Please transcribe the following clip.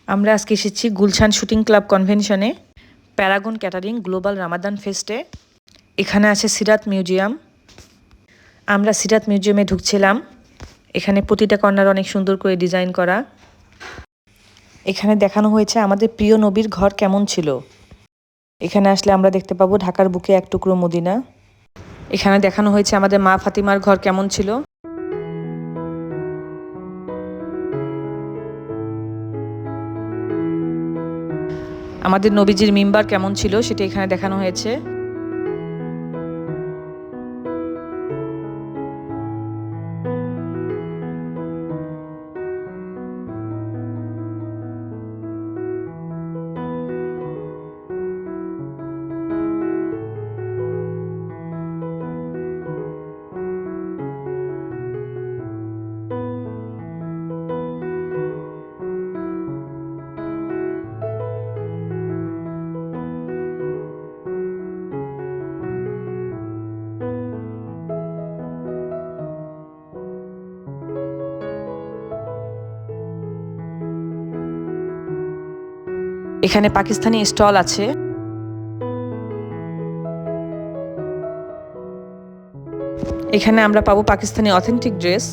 আমরা আজকে এসেছি গুলশান শুটিং ক্লাব কনভেনশনে, প্যারাগন ক্যাটারিং গ্লোবাল রামাদান ফেস্টে। এখানে আছে সিরাত মিউজিয়াম। আমরা সিরাত মিউজিয়ামে ঢুকছিলাম। এখানে প্রতিটা কর্নার অনেক সুন্দর করে ডিজাইন করা। এখানে দেখানো হয়েছে আমাদের প্রিয় নবীর ঘর কেমন ছিল। এখানে আসলে আমরা দেখতে পাবো ঢাকার বুকে এক টুকরো মদিনা। এখানে দেখানো হয়েছে আমাদের মা ফাতিমার ঘর কেমন ছিল। আমাদের নবীজির মিম্বার কেমন ছিল সেটা এখানে দেখানো হয়েছে। এখানে পাকিস্তানি স্টল আছে। এখানে আমরা পাবো পাকিস্তানি অথেন্টিক ড্রেস।